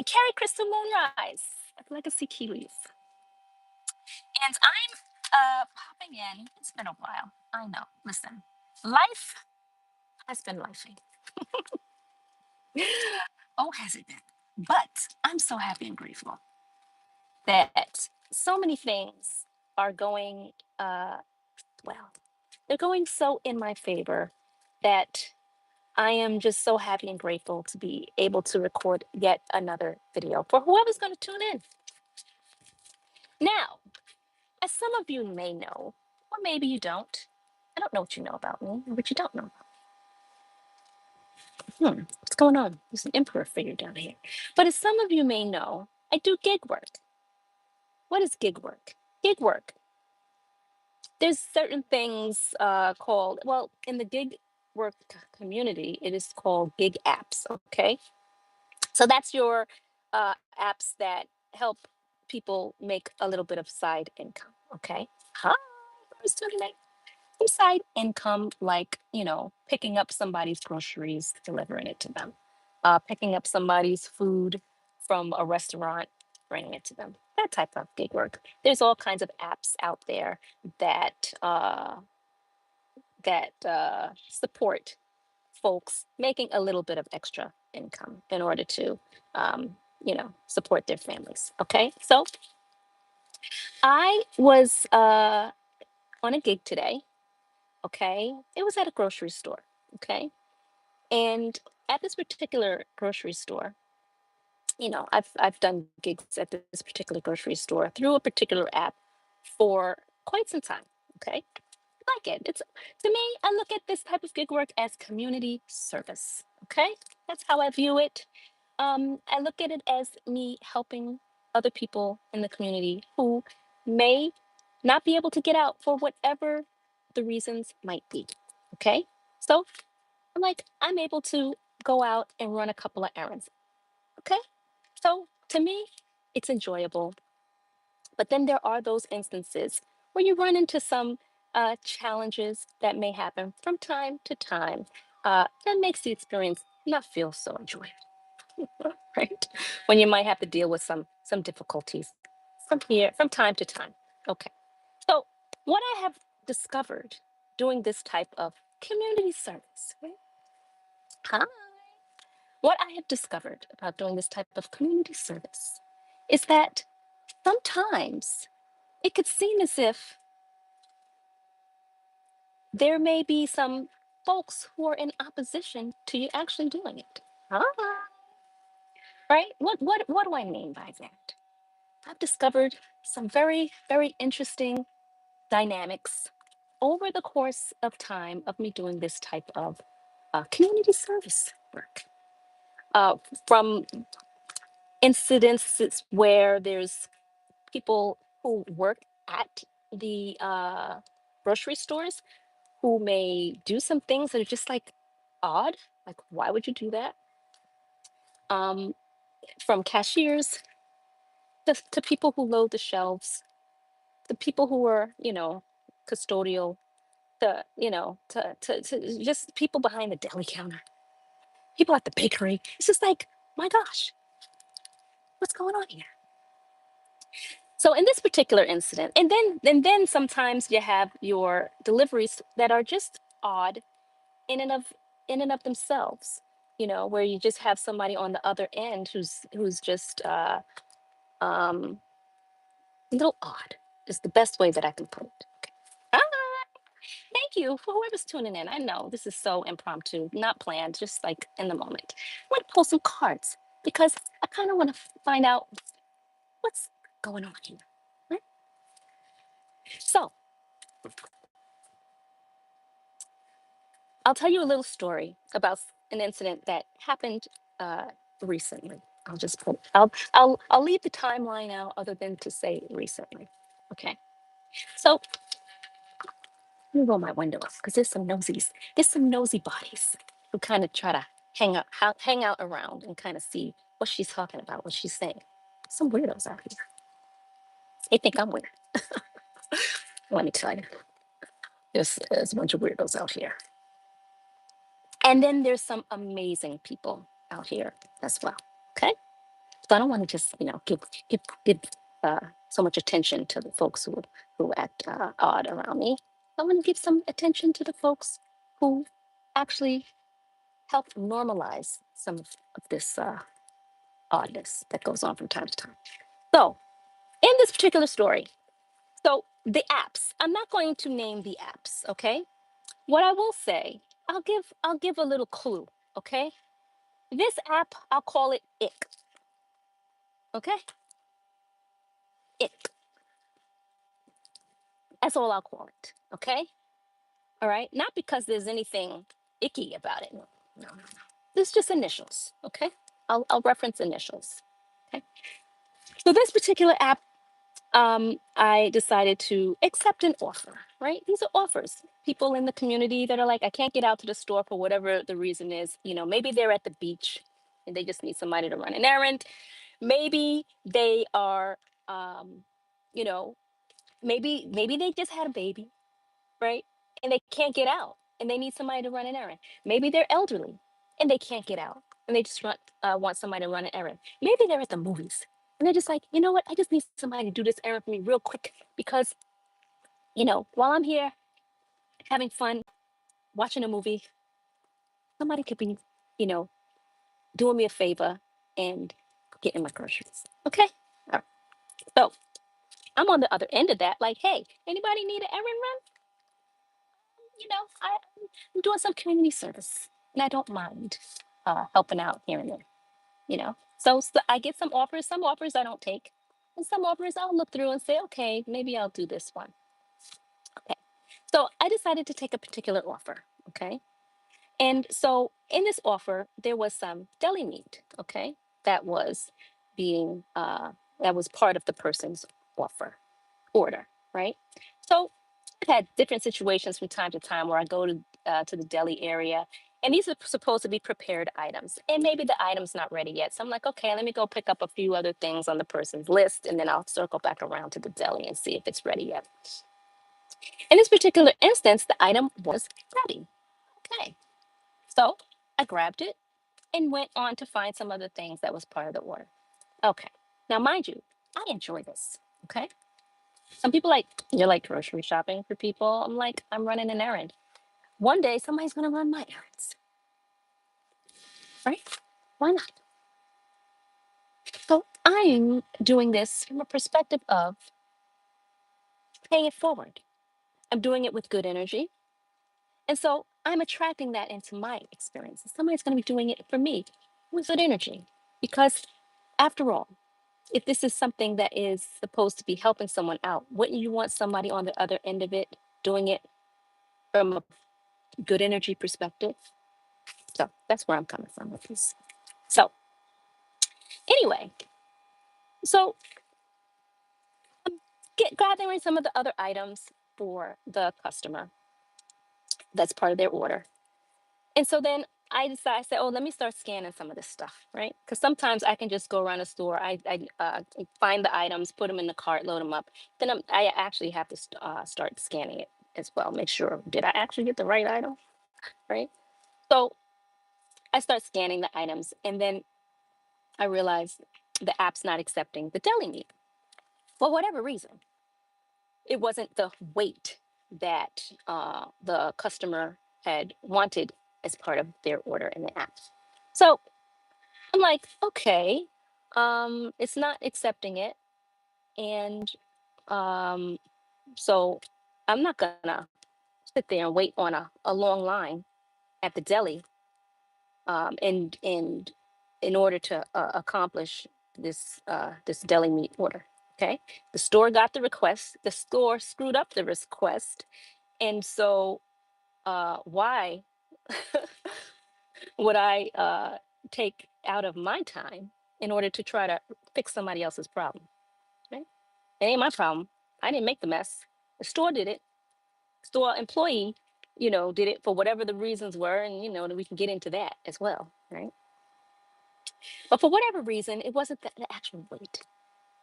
Kerie Krystal Moonrise of Legacy Kiwis. And I'm popping in. It's been a while. I know. Listen, life has been lifing. Oh, has it been? But I'm so happy and grateful that so many things are going well. They're going so in my favor that I am just so happy and grateful to be able to record yet another video for whoever's going to tune in. Now, as some of you may know, or maybe you don't, I don't know what you know about me, or what you don't know. What's going on? There's an emperor figure down here. But as some of you may know, I do gig work. What is gig work? Gig work. There's certain things called, well, in the gig work community, it is called gig apps, okay? So that's your apps that help people make a little bit of side income, okay? Hi, who's tuning in? Some side income, like, picking up somebody's groceries, delivering it to them, picking up somebody's food from a restaurant, bringing it to them. That type of gig work. There's all kinds of apps out there that support folks making a little bit of extra income in order to, support their families. Okay, so I was on a gig today. Okay, it was at a grocery store. Okay, and at this particular grocery store, I've done gigs at this particular grocery store through a particular app for quite some time. Okay, I like it. It's, to me, I look at this type of gig work as community service. Okay, that's how I view it. I look at it as me helping other people in the community who may not be able to get out for whatever the reasons might be. Okay, so I'm like, I'm able to go out and run a couple of errands. Okay. So to me, it's enjoyable. But then there are those instances where you run into some challenges that may happen from time to time that makes the experience not feel so enjoyable, right? When you might have to deal with some difficulties from time to time. Okay. So what I have discovered doing this type of community service, right? Hi. What I have discovered about doing this type of community service is that sometimes it could seem as if there may be some folks who are in opposition to you actually doing it. Huh? Right? What do I mean by that? I've discovered some very, very interesting dynamics over the course of time of me doing this type of community service work. From incidences where there's people who work at the grocery stores who may do some things that are just like odd. Like, why would you do that? From cashiers to people who load the shelves, the people who are, custodial, to just people behind the deli counter, people at the bakery. It's just like, my gosh, what's going on here? So in this particular incident, and then sometimes you have your deliveries that are just odd in and of themselves, where you just have somebody on the other end who's just um a little odd is the best way that I can put it. Okay. Hi. Thank you for whoever's tuning in. I know this is so impromptu, not planned, just like in the moment. I want to pull some cards because I kind of want to find out what's going on here. Right? So I'll tell you a little story about an incident that happened recently. I'll just put I'll leave the timeline out other than to say recently. Okay. So let me roll my window up because there's some nosies. There's some nosy bodies who kind of try to hang out around and kind of see what she's talking about, what she's saying. Some weirdos out here. They think I'm weird. Let me tell you. There's a bunch of weirdos out here. And then there's some amazing people out here as well. Okay. So I don't want to just, give uh, so much attention to the folks who act odd around me. I want to give some attention to the folks who actually help normalize some of this oddness that goes on from time to time. So, in this particular story, so the apps, I'm not going to name the apps, okay? What I will say, I'll give a little clue, okay? This app, I'll call it ick, okay? Ick. That's all I'll call it, okay? All right? Not because there's anything icky about it. No, no, no. This is just initials, okay? I'll reference initials. Okay. So this particular app, I decided to accept an offer, right? These are offers. People in the community that are like, I can't get out to the store for whatever the reason is. Maybe they're at the beach and they just need somebody to run an errand. Maybe they are, um, you know, maybe they just had a baby, right? And they can't get out and they need somebody to run an errand. Maybe they're elderly and they can't get out and they just want somebody to run an errand. Maybe they're at the movies and they're just like, you know what? I just need somebody to do this errand for me real quick because, while I'm here having fun watching a movie, somebody could be, you know, doing me a favor and getting my groceries. Okay. All right. So I'm on the other end of that. Like, hey, anybody need an errand run? I'm doing some community service and I don't mind helping out here and there, So I get some offers I don't take, and some offers I'll look through and say, okay, maybe I'll do this one. Okay. So I decided to take a particular offer. Okay. And so in this offer, there was some deli meat, okay, that was being, that was part of the person's offer order, right? So I've had different situations from time to time where I go to the deli area, and these are supposed to be prepared items, and maybe the item's not ready yet. So I'm like, okay, let me go pick up a few other things on the person's list, and then I'll circle back around to the deli and see if it's ready yet. In this particular instance, the item was ready. Okay, so I grabbed it and went on to find some other things that was part of the order. Okay, now mind you, I enjoy this. Okay. Some people like, you're like grocery shopping for people. I'm like, I'm running an errand. One day somebody's gonna run my errands, right? Why not? So I'm doing this from a perspective of paying it forward. I'm doing it with good energy. And so I'm attracting that into my experience. Somebody's gonna be doing it for me with good energy. Because after all, if this is something that is supposed to be helping someone out, wouldn't you want somebody on the other end of it doing it from a good energy perspective? So that's where I'm coming from with this. So anyway, so gathering some of the other items for the customer that's part of their order. And so then I said, oh, let me start scanning some of this stuff, right? Because sometimes I can just go around a store, I find the items, put them in the cart, load them up. Then I actually have to start scanning it as well, make sure, did I actually get the right item, right? So I start scanning the items, and then I realize the app's not accepting the deli meat for whatever reason. It wasn't the weight that the customer had wanted as part of their order in the app. So I'm like, okay, it's not accepting it. And um, so I'm not gonna sit there and wait on a long line at the deli and in order to accomplish this deli meat order. Okay, the store got the request. The store screwed up the request, and so why would I take out of my time in order to try to fix somebody else's problem? Right? It ain't my problem. I didn't make the mess. The store did it. Store employee, did it for whatever the reasons were, and that we can get into that as well, right? But for whatever reason, it wasn't the actual weight.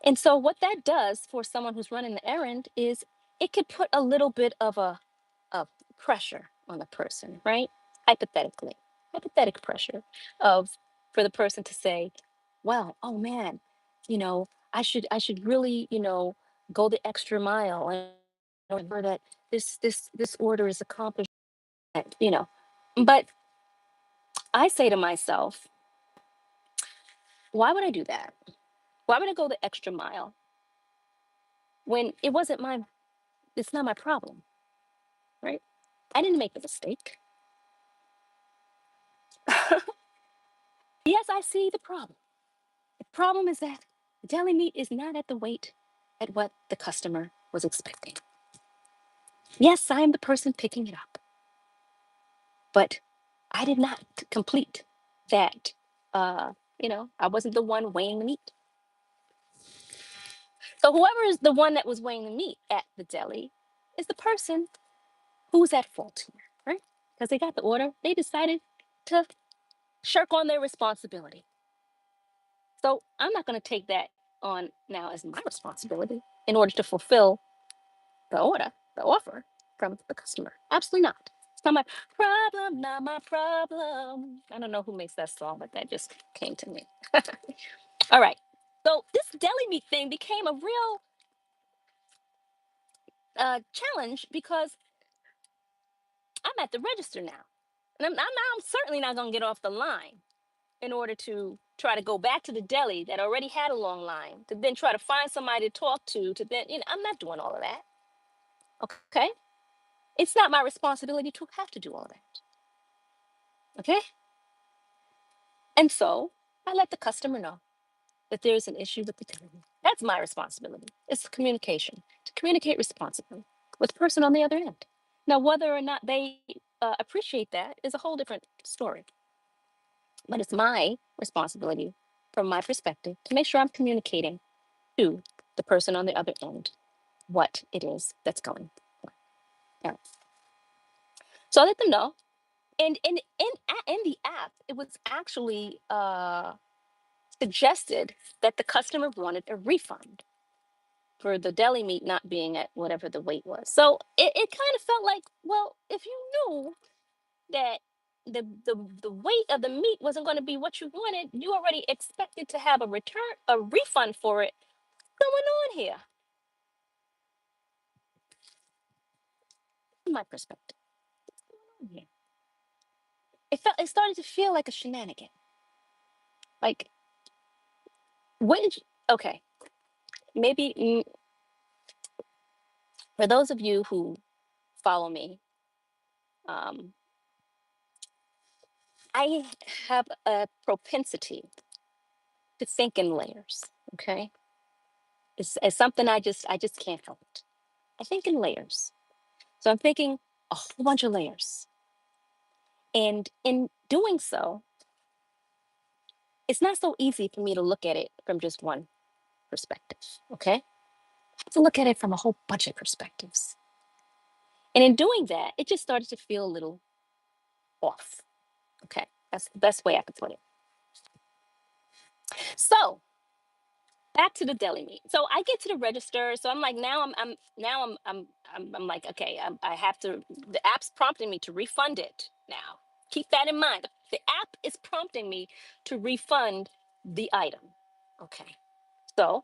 And so what that does for someone who's running the errand is it could put a little bit of pressure on the person, right? Hypothetically, hypothetic pressure of for the person to say, well, oh man, I should really, go the extra mile and remember that this order is accomplished, you know. But I say to myself, why would I do that? Why would I go the extra mile when it's not my problem, right? I didn't make the mistake. Yes, I see the problem. The problem is that the deli meat is not at the weight at what the customer was expecting. Yes, I am the person picking it up, but I did not complete that. I wasn't the one weighing the meat. So whoever is the one that was weighing the meat at the deli is the person who's at fault here, right? Because they got the order, they decided to shirk on their responsibility. So I'm not going to take that on now as my responsibility in order to fulfill the order, the offer from the customer. Absolutely not. It's not my problem, not my problem. I don't know who makes that song, but that just came to me. All right. So this deli meat thing became a real challenge because I'm at the register now. And I'm certainly not going to get off the line in order to try to go back to the deli that already had a long line, to then try to find somebody to talk to then, I'm not doing all of that. Okay. It's not my responsibility to have to do all that. Okay. And so I let the customer know that there's an issue with the deli. That's my responsibility. It's communication, to communicate responsibly with the person on the other end. Now, whether or not they appreciate that is a whole different story. But it's my responsibility, from my perspective, to make sure I'm communicating to the person on the other end what it is that's going on. All right. So I let them know. And in the app, it was actually suggested that the customer wanted a refund for the deli meat not being at whatever the weight was. So it kind of felt like, well, if you knew that the weight of the meat wasn't going to be what you wanted, you already expected to have a refund for it. What's going on here? From my perspective, what's going on here? It started to feel like a shenanigan. Like, what did you, okay, maybe for those of you who follow me, um, I have a propensity to think in layers. Okay, it's something I just can't help it. I think in layers. So I'm thinking a whole bunch of layers, and in doing so, it's not so easy for me to look at it from just one perspective. Okay, I have to look at it from a whole bunch of perspectives, and in doing that, it just started to feel a little off. Okay, that's the best way I could put it. So back to the deli meat. So I get to the register. So I'm like, I'm like, okay, I have to. The app's prompting me to refund it now. Keep that in mind. The app is prompting me to refund the item. Okay. So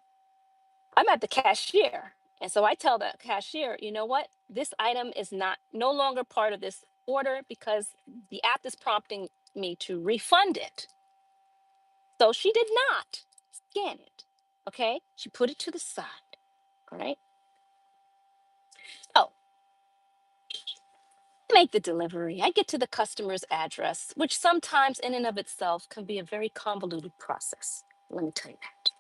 I'm at the cashier, and so I tell the cashier, you know what? This item is no longer part of this order because the app is prompting me to refund it. So she did not scan it. Okay. She put it to the side. All right. So I make the delivery. I get to the customer's address, which sometimes in and of itself can be a very convoluted process. Let me tell you that.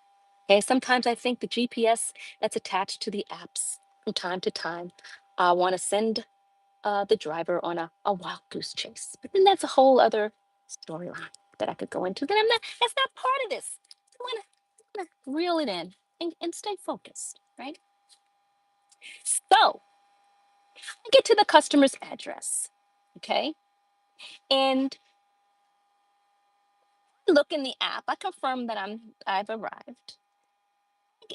Okay. Sometimes I think the GPS that's attached to the apps from time to time, I want to send the driver on a wild goose chase. But then that's a whole other storyline that I could go into. That's not part of this. I want to reel it in and stay focused, right? So I get to the customer's address, okay? And look in the app. I confirm that I've arrived.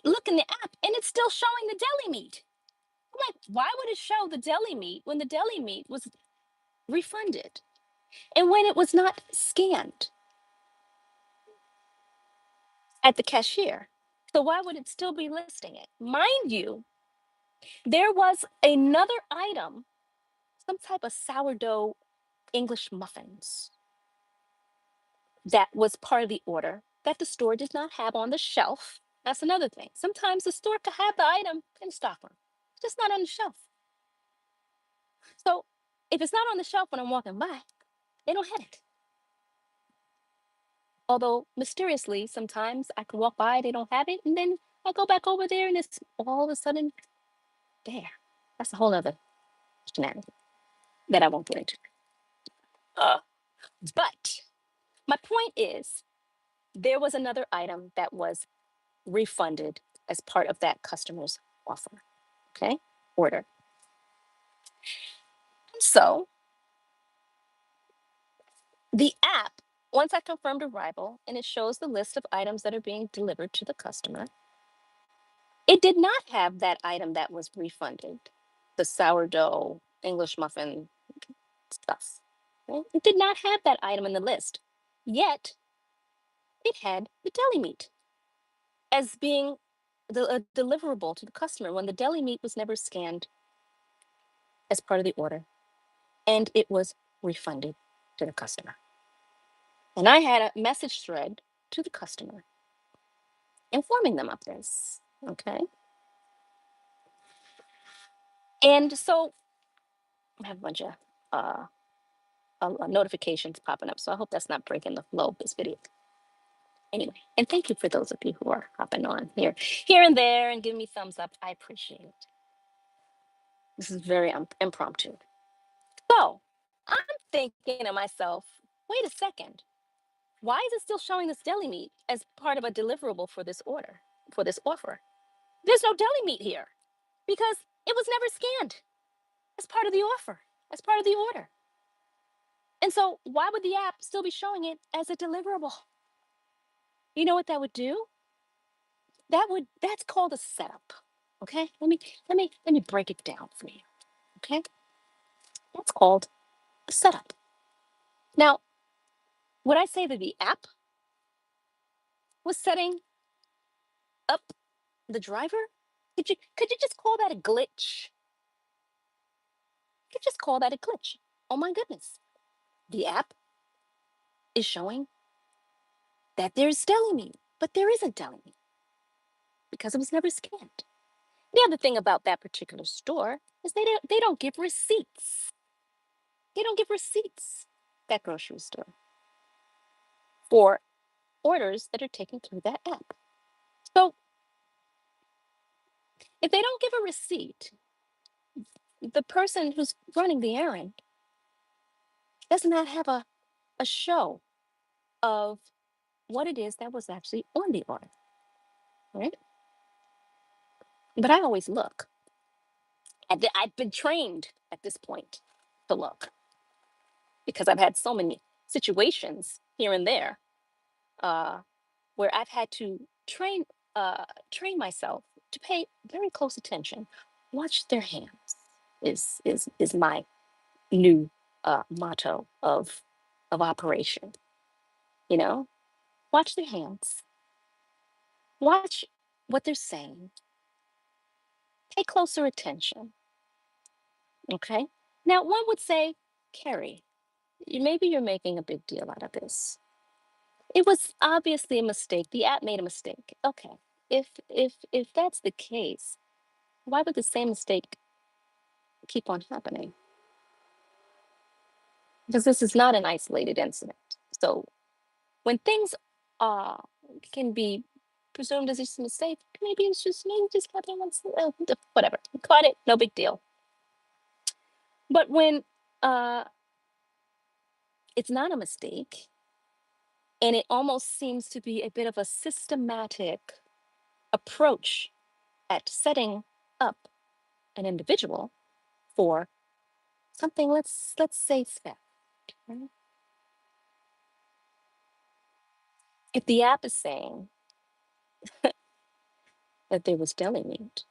Look in the app, and it's still showing the deli meat. I'm like, why would it show the deli meat when the deli meat was refunded and when it was not scanned? at the cashier. So why would it still be listing it? Mind you, there was another item, some type of sourdough English muffins that was part of the order that the store did not have on the shelf. That's another thing. Sometimes the store could have the item in stock room, just not on the shelf. So if it's not on the shelf when I'm walking by, they don't have it. Although mysteriously, sometimes I can walk by, they don't have it, and then I go back over there and it's all of a sudden there. That's a whole other shenanigan that I won't get into. Uh, but my point is, there was another item that was refunded as part of that customer's offer, okay, order. So the app, once I confirmed arrival and it shows the list of items that are being delivered to the customer, it did not have that item that was refunded, the sourdough English muffin stuff. Okay? It did not have that item in the list, yet it had the deli meat as being the deliverable to the customer when the deli meat was never scanned as part of the order and it was refunded to the customer. And I had a message thread to the customer informing them of this. Okay. And so I have a bunch of notifications popping up. So I hope that's not breaking the flow of this video. Anyway, and thank you for those of you who are hopping on here and there and giving me thumbs up. I appreciate it. This is very impromptu. So I'm thinking to myself, wait a second. Why is it still showing this deli meat as part of a deliverable for this order, for this offer? There's no deli meat here because it was never scanned as part of the offer, as part of the order. And so why would the app still be showing it as a deliverable? You know what that would do? That's called a setup. Okay? Let me break it down for you. Okay? That's called a setup. Now, would I say that the app was setting up the driver? Could you just call that a glitch? Could just call that a glitch. Oh my goodness. The app is showing that there's deli meat, but there isn't deli meat because it was never scanned. The other thing about that particular store is they don't give receipts. They don't give receipts, that grocery store, for orders that are taken through that app. So if they don't give a receipt, the person who's running the errand does not have a show of what it is that was actually on the order, right? But I always look. I've been trained at this point to look because I've had so many situations here and there uh, where I've had to train myself to pay very close attention. Watch their hands is my new motto of operation. You know, watch their hands, watch what they're saying, pay closer attention. Okay. Now, one would say, Kerie, maybe you're making a big deal out of this. It was obviously a mistake. The app made a mistake. Okay. If that's the case, why would the same mistake keep on happening? Because this is not an isolated incident. So when things uh can be presumed as just a mistake, maybe just happened once, whatever. Caught it, no big deal. But when uh it's not a mistake and it almost seems to be a bit of a systematic approach at setting up an individual for something, let's say theft, right? If the app is saying that there was deli meat,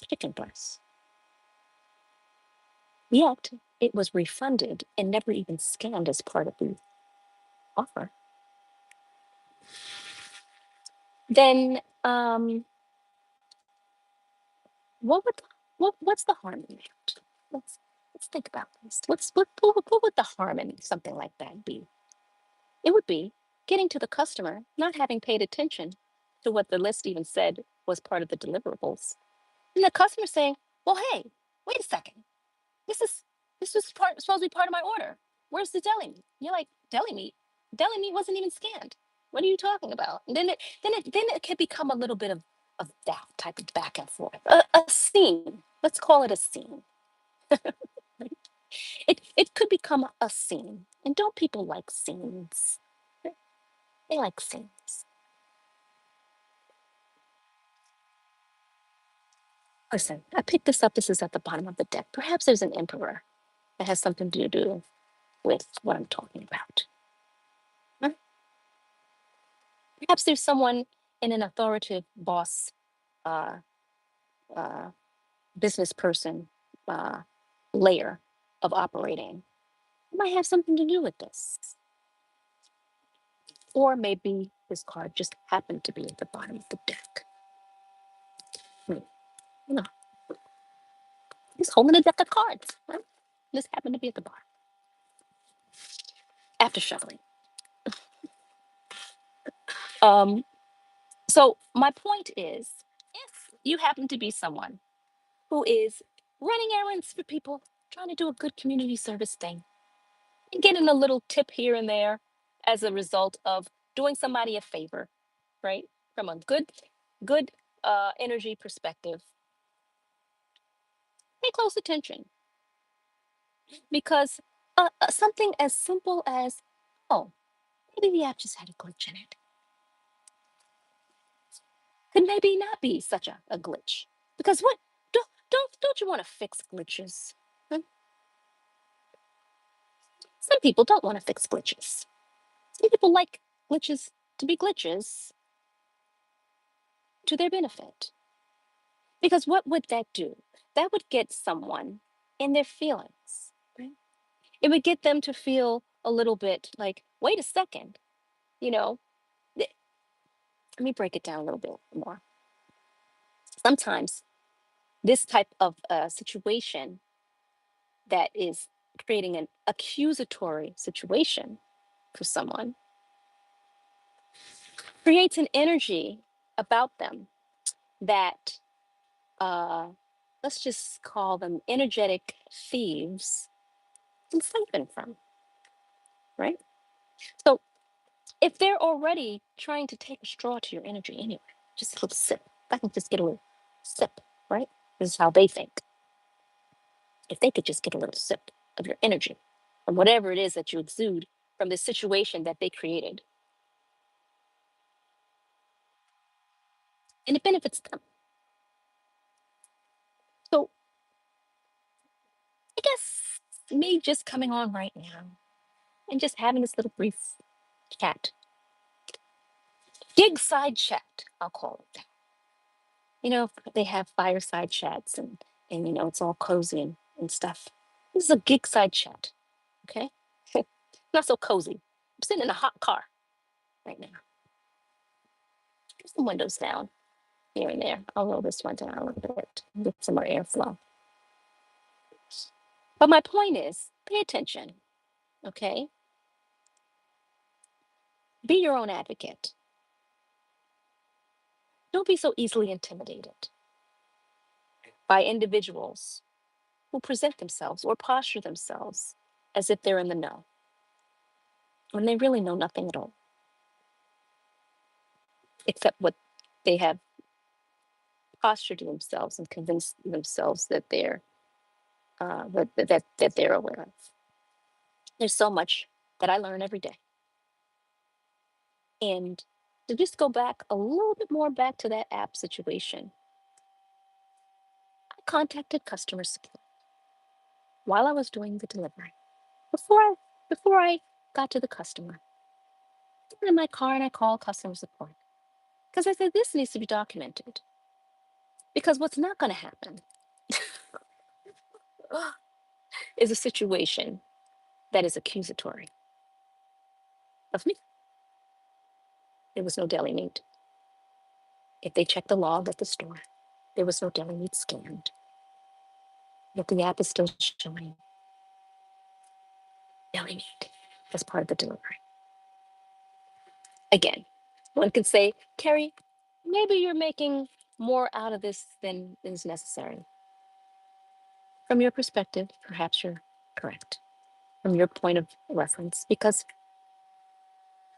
chicken breast, yet it was refunded and never even scanned as part of the offer, then what would what's the harm in that? Let's think about this. What would the harm in something like that be? It would be getting to the customer, not having paid attention to what the list even said was part of the deliverables. And the customer saying, well, hey, wait a second. This is supposed to be part of my order. Where's the deli meat? You're like, deli meat? Deli meat wasn't even scanned. What are you talking about? And then it can become a little bit of that type of back and forth. A scene. Let's call it a scene. It could become a scene. And don't people like scenes? They like scenes. Listen, I picked this up. This is at the bottom of the deck. Perhaps there's an emperor that has something to do with what I'm talking about. Huh? Perhaps there's someone in an authoritative boss, uh, uh, business person uh, layer of operating. It might have something to do with this. Or maybe this card just happened to be at the bottom of the deck. Hmm. You know, he's holding a deck of cards. Right? This happened to be at the bottom. After shuffling. Um, so my point is, if you happen to be someone who is running errands for people, trying to do a good community service thing, and getting a little tip here and there as a result of doing somebody a favor, right? From a good energy perspective, pay close attention because something as simple as, oh, maybe the app just had a glitch in it, could maybe not be such a glitch. Because what don't you want to fix glitches? Hmm? Some people don't want to fix glitches. Some people like glitches to be glitches to their benefit. Because what would that do? That would get someone in their feelings, right? It would get them to feel a little bit like, wait a second, you know, let me break it down a little bit more. Sometimes this type of situation that is creating an accusatory situation for someone creates an energy about them that uh, let's just call them energetic thieves can siphon from, right? So if they're already trying to take a straw to your energy anyway, just a little sip, if I can just get a little sip, right? This is how they think. If they could just get a little sip of your energy from whatever it is that you exude from this situation that they created, and it benefits them. So I guess me just coming on right now and just having this little brief chat, gig side chat, I'll call it that. You know, they have fireside chats and it's all cozy and stuff. This is a gig side chat, okay? Not so cozy. I'm sitting in a hot car right now. Get some windows down here and there. I'll roll this one down a little bit, get some more airflow. But my point is, pay attention, okay? Be your own advocate. Don't be so easily intimidated by individuals who present themselves or posture themselves as if they're in the know when they really know nothing at all, except what they have postured to themselves and convinced themselves that they're aware of. There's so much that I learn every day. And to just go back a little bit more back to that app situation, I contacted customer support while I was doing the delivery. Before I got to the customer, I got in my car and I called customer support because I said this needs to be documented. Because what's not going to happen is a situation that is accusatory of me. There was no deli meat. If they check the log at the store, there was no deli meat scanned, yet the app is still showing deli meat as part of the delivery. Again, one could say, Kerie, maybe you're making more out of this than is necessary. From your perspective, perhaps you're correct. From your point of reference, because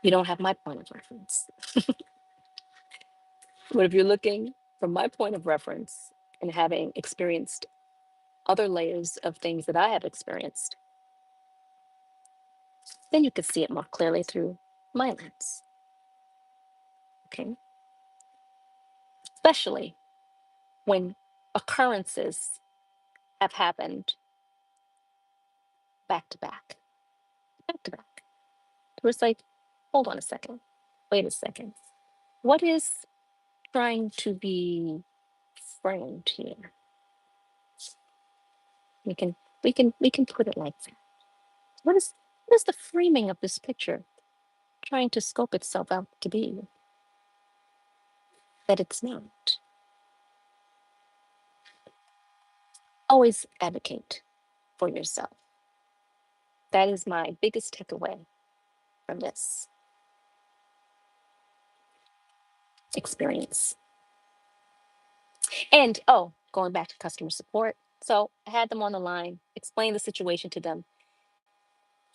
you don't have my point of reference. But if you're looking from my point of reference and having experienced other layers of things that I have experienced, then you could see it more clearly through my lens. Okay. Especially when occurrences have happened back to back, back to back. Where it's like, hold on a second, wait a second. What is trying to be framed here? We can we can put it like that. What is the framing of this picture trying to scope itself out to be that it's not? Always advocate for yourself. That is my biggest takeaway from this experience. And oh, going back to customer support. So I had them on the line, explained the situation to them.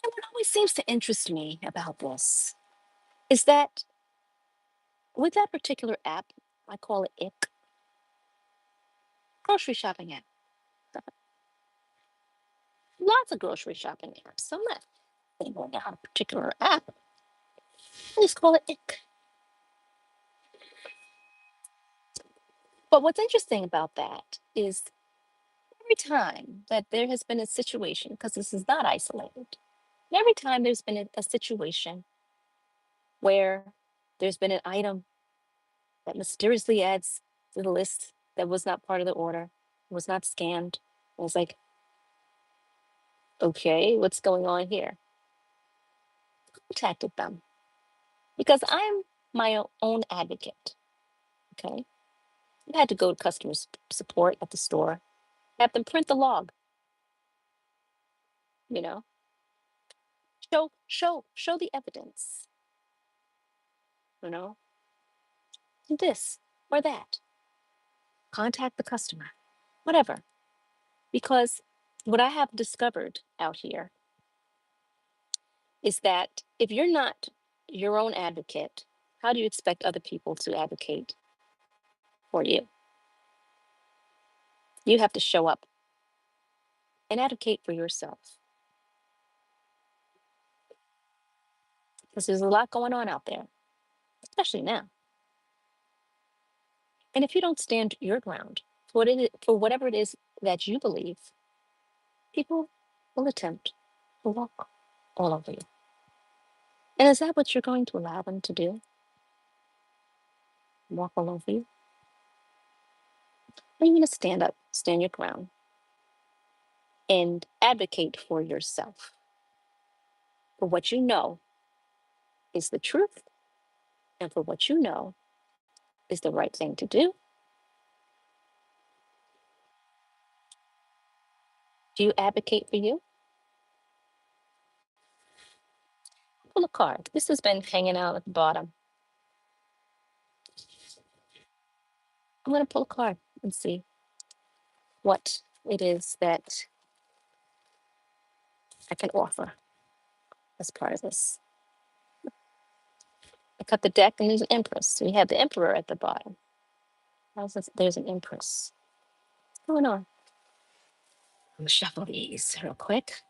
And what always seems to interest me about this is that with that particular app, I call it IC, grocery shopping app. Lots of grocery shopping apps. So I'm not singling out a particular app. I just call it IC. But what's interesting about that is every time that there has been a situation, because this is not isolated, every time there's been a situation where there's been an item that mysteriously adds to the list that was not part of the order, was not scanned. I was like, okay, what's going on here? Contacted them because I'm my own advocate. Okay. I had to go to customer support at the store, have them print the log, you know, show the evidence, you know, do this or that, contact the customer, whatever. Because what I have discovered out here is that if you're not your own advocate, how do you expect other people to advocate for you? You have to show up and advocate for yourself because there's a lot going on out there, especially now. And if you don't stand your ground for for whatever it is that you believe, people will attempt to walk all over you. And is that what you're going to allow them to do? Walk all over you? Or are you going to stand up, stand your ground, and advocate for yourself, for what you know is the truth, and for what you know is the right thing to do? Do you advocate for you? Pull a card. This has been hanging out at the bottom. I'm going to pull a card and see what it is that I can offer as part of this. I cut the deck and there's an empress. So we have the emperor at the bottom. There's an empress. What's going on? I'm gonna shuffle these real quick.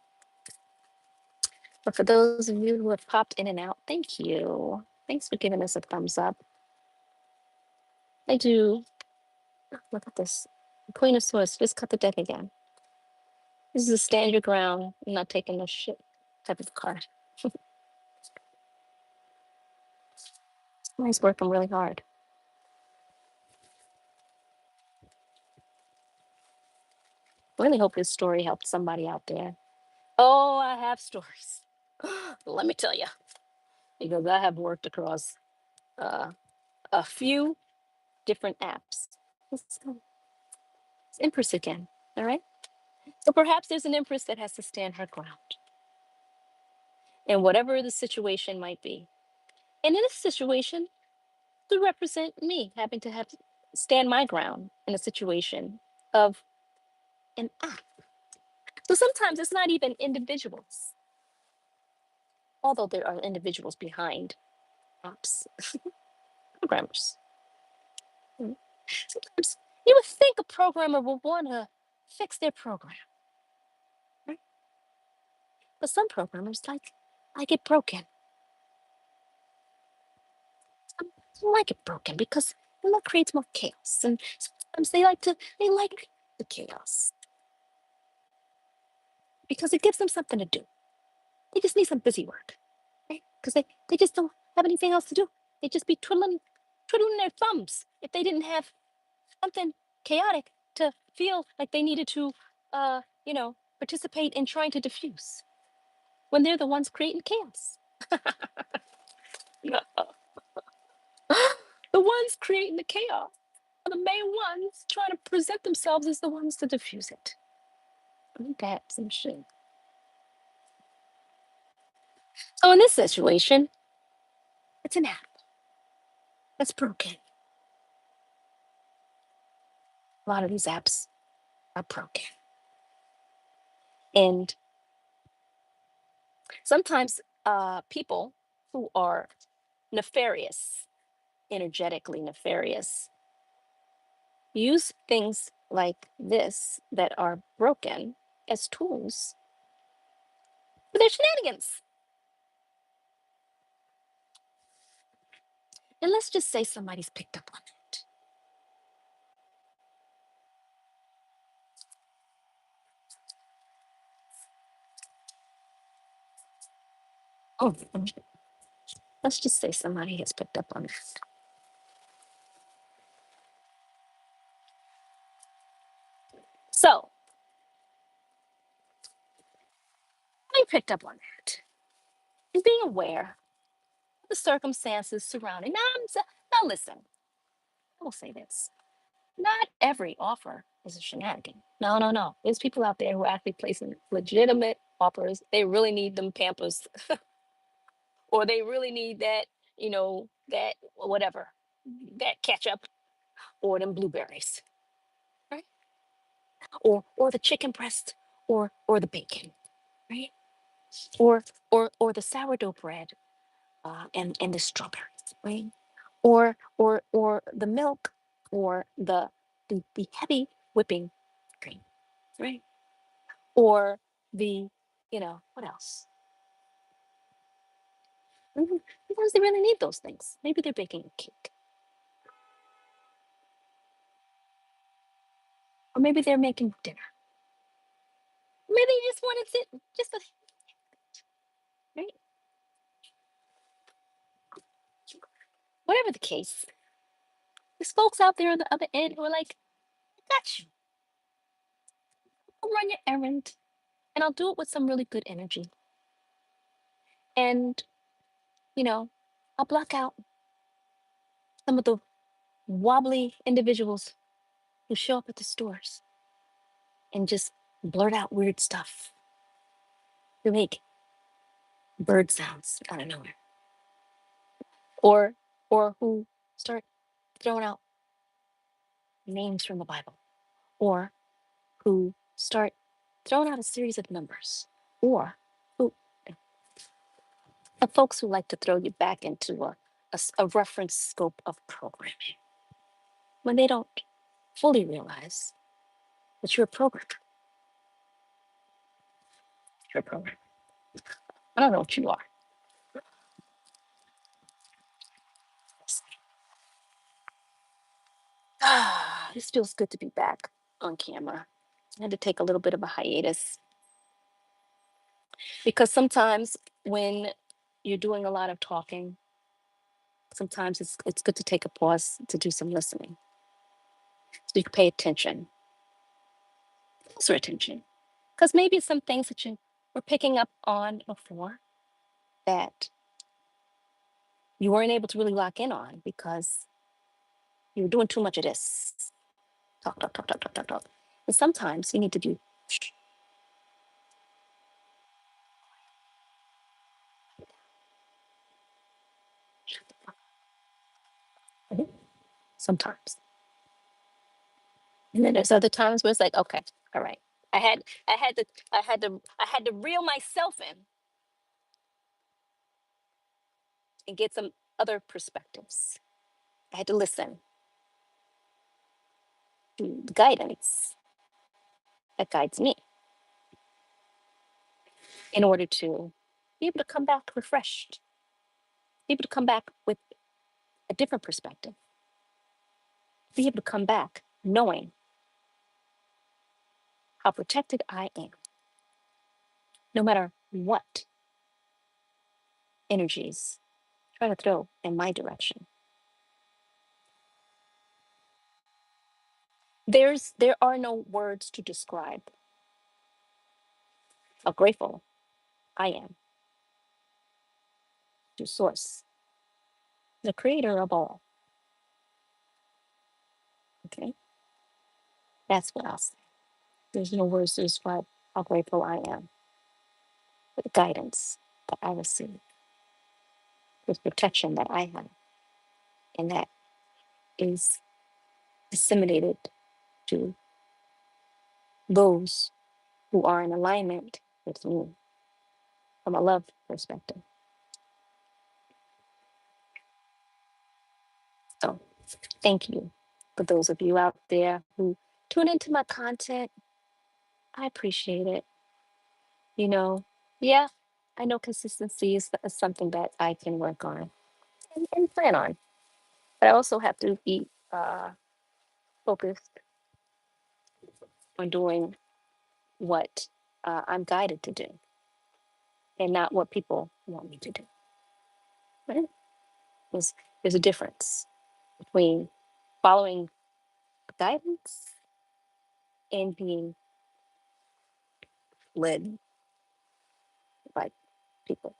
But for those of you who have popped in and out, thank you. Thanks for giving us a thumbs up. I do. Look at this. Queen of Swords. Just cut the deck again. This is a stand your ground. I'm not taking no shit type of card. Somebody's working really hard. Really hope this story helped somebody out there. Oh, I have stories. Let me tell you, because I have worked across uh, a few different apps. It's, it's Empress again. All right. So perhaps there's an Empress that has to stand her ground in whatever the situation might be. And in this situation, to represent me having to have stand my ground in a situation of an app. So sometimes it's not even individuals, although there are individuals behind apps, programmers. Mm. Sometimes you would think a programmer would want to fix their program, right? But some programmers like it broken. Some like it broken because that creates more chaos. And sometimes they like the chaos because it gives them something to do. They just need some busy work, right? Because they just don't have anything else to do. They just be twiddling their thumbs if they didn't have something chaotic to feel like they needed to, participate in trying to diffuse when they're the ones creating chaos. The ones creating the chaos are the main ones trying to present themselves as the ones to diffuse it. That's some shit. So in this situation, it's an app that's broken. A lot of these apps are broken. And sometimes people who are nefarious, energetically nefarious, use things like this that are broken as tools for their shenanigans. And let's just say somebody's picked up on it. Oh, let's just say somebody has picked up on it. So I picked up on that. And being aware of the circumstances surrounding. Now listen, I will say this. Not every offer is a shenanigan. No, no, no. There's people out there who are actually placing legitimate offers. They really need them Pampers, or they really need that, that whatever, that ketchup, or them blueberries, right? Or the chicken breast, or the bacon, right? Or the sourdough bread, and the strawberries, right? Or the milk, or the heavy whipping cream, right? Or the, what else? Sometimes they really need those things. Maybe they're baking a cake, or maybe they're making dinner. Maybe they just wanted to just a, right? Whatever the case, there's folks out there on the other end who are like, I got you. I'll run your errand, and I'll do it with some really good energy. And, you know, I'll block out some of the wobbly individuals who show up at the stores and just blurt out weird stuff, who make bird sounds out of nowhere, or who start throwing out names from the Bible, or who start throwing out a series of numbers, or who folks who like to throw you back into a reference scope of programming when they don't fully realize that you're a programmer. You're a programmer. I don't know what you are. This feels good to be back on camera. I had to take a little bit of a hiatus because sometimes when you're doing a lot of talking, sometimes it's good to take a pause to do some listening, so you can pay attention, closer attention, because maybe some things that you were picking up on before that you weren't able to really lock in on because You're doing too much of this. Talk, talk, talk, talk, talk, talk, talk. And sometimes you need to do, shh, shut the fuck up. Mhm. Sometimes. And then there's other times where it's like, okay, all right. I had, I had to reel myself in and get some other perspectives. I had to listen to the guidance that guides me in order to be able to come back refreshed, be able to come back with a different perspective, be able to come back knowing how protected I am, no matter what energies try to throw in my direction. There are no words to describe how grateful I am to Source, the creator of all. Okay, that's what I'll say. There's no words to describe how grateful I am for the guidance that I receive, the protection that I have, and that is disseminated to those who are in alignment with me from a love perspective. So, thank you for those of you out there who tune into my content. I appreciate it. You know, yeah, I know consistency is something that I can work on and plan on, but I also have to be focused on doing what I'm guided to do and not what people want me to do. Right? There's, there's a difference between following guidance and being led by people's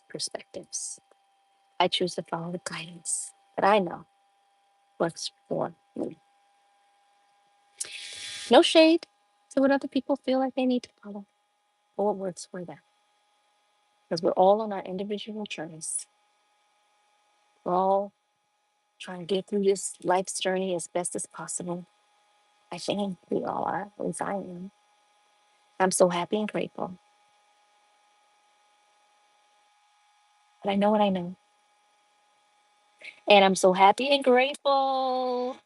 perspectives. I choose to follow the guidance that I know works for me. No shade to what other people feel like they need to follow or what works for them. Because we're all on our individual journeys. We're all trying to get through this life's journey as best as possible. I think we all are, at least I am. I'm so happy and grateful. But I know what I know. And I'm so happy and grateful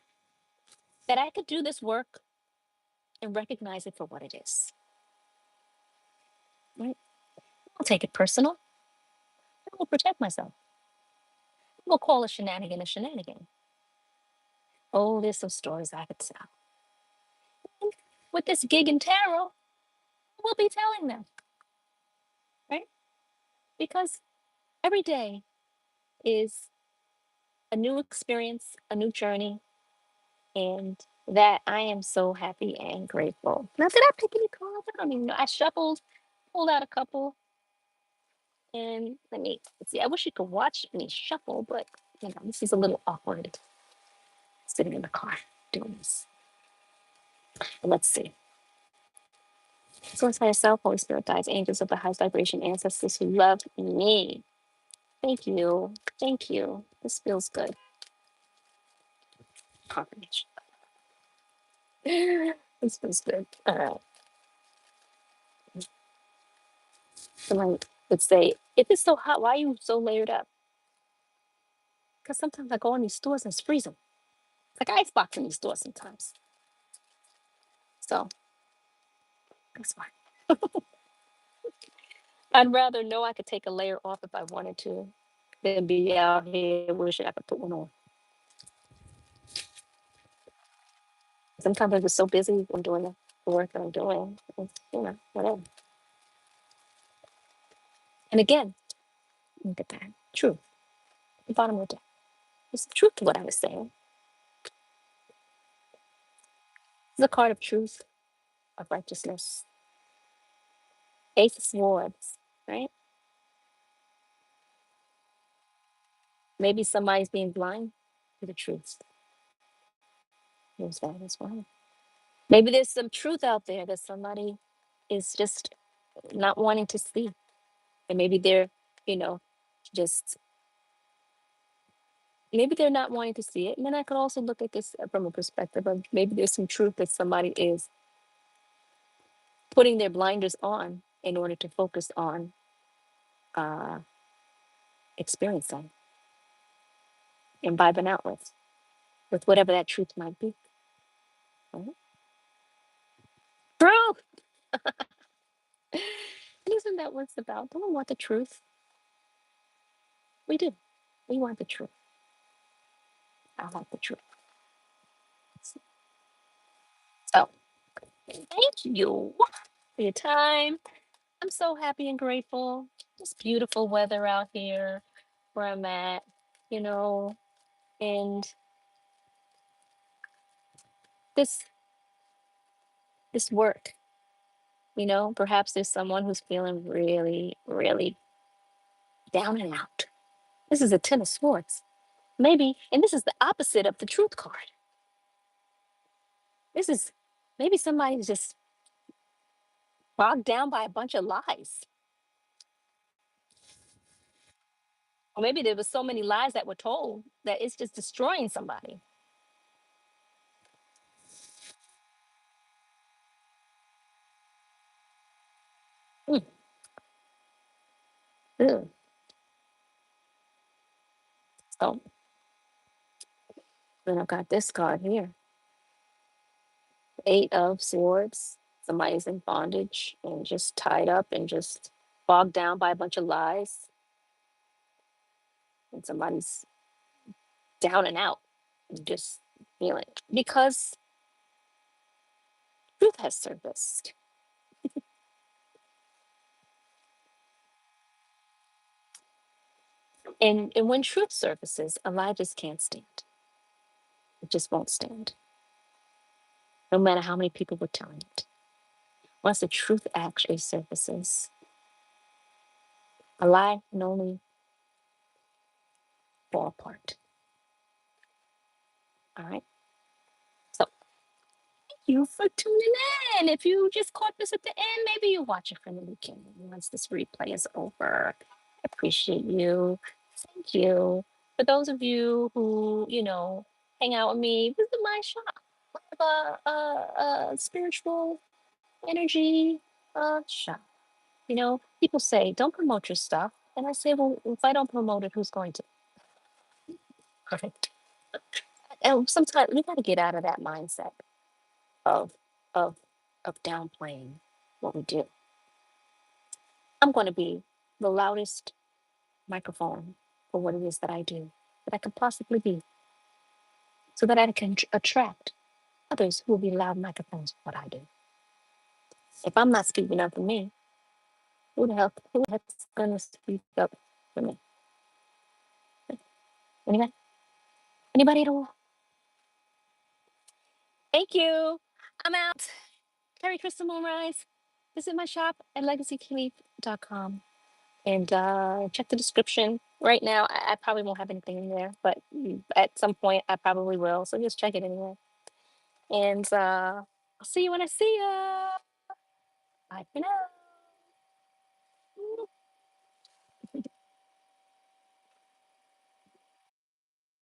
that I could do this work and recognize it for what it is. Right? I'll take it personal. I will protect myself. We'll call a shenanigan a shenanigan. Oh, there's some stories I could tell. And with this gig in tarot, we'll be telling them, right? Because every day is a new experience, a new journey, and that I am so happy and grateful. Now, did I pick any cards? I don't even know. I shuffled, pulled out a couple, and let's see. I wish you could watch me shuffle, but this is a little awkward sitting in the car doing this. But let's see. Source higher self, Holy Spirit, guides, angels of the highest vibration, ancestors who love me. Thank you. Thank you. This feels good. Confirmation. This feels good. All right. Someone would say, if it's so hot, why are you so layered up? Because sometimes I go in these stores and it's freezing. It's like icebox in these stores sometimes. So that's why. I'd rather know I could take a layer off if I wanted to than be out here wishing I could put one on. Sometimes I'm just so busy when doing the work that I'm doing. Whatever. And again, look at that. Truth. The bottom of the deck. It's the truth to what I was saying. It's a card of truth, of righteousness. Ace of Swords, right? Maybe somebody's being blind. to the truth. There's that as well. Maybe there's some truth out there that somebody is just not wanting to see. And maybe they're, you know, just maybe they're not wanting to see it. And then I could also look at this from a perspective of maybe there's some truth that somebody is putting their blinders on in order to focus on uh, experiencing and vibing out with whatever that truth might be. Mhm. Truth! And isn't that what it's about? Don't we want the truth? We do. We want the truth. I want the truth. So thank you for your time. I'm so happy and grateful. It's beautiful weather out here where I'm at, you know, and this this work, perhaps there's someone who's feeling really, really down and out. This is a ten of swords. Maybe, and this is the opposite of the truth card. This is maybe somebody's just bogged down by a bunch of lies. Or maybe there was so many lies that were told that it's just destroying somebody. Mm, ugh. So then I've got this card here. Eight of Swords. Somebody's in bondage and just tied up and just bogged down by a bunch of lies. And somebody's down and out and just feeling because truth has surfaced. And when truth surfaces, a lie just can't stand. It just won't stand. No matter how many people were telling it. Once the truth actually surfaces, a lie can only fall apart. All right. So you for tuning in. If you just caught this at the end, maybe you watch it from the beginning once this replay is over. I appreciate you. Thank you. For those of you who, hang out with me, visit my shop. I have a spiritual energy shop. People say, don't promote your stuff. And I say, well, if I don't promote it, who's going to? Correct. And sometimes we got to get out of that mindset of of of downplaying what we do. I'm going to be the loudest microphone for what it is that I do that I can possibly be, so that I can attract others who will be loud microphones for what I do. If I'm not speaking up for me, who the heck's going to speak up for me? Anybody? Anybody at all? Thank you. I'm out. Kerie Krystal Moonrise. Visit my shop at legacycleave.com. And check the description. Right now, I probably won't have anything in there, but at some point, I probably will. So just check it anyway. And I'll see you when I see you. Bye for now.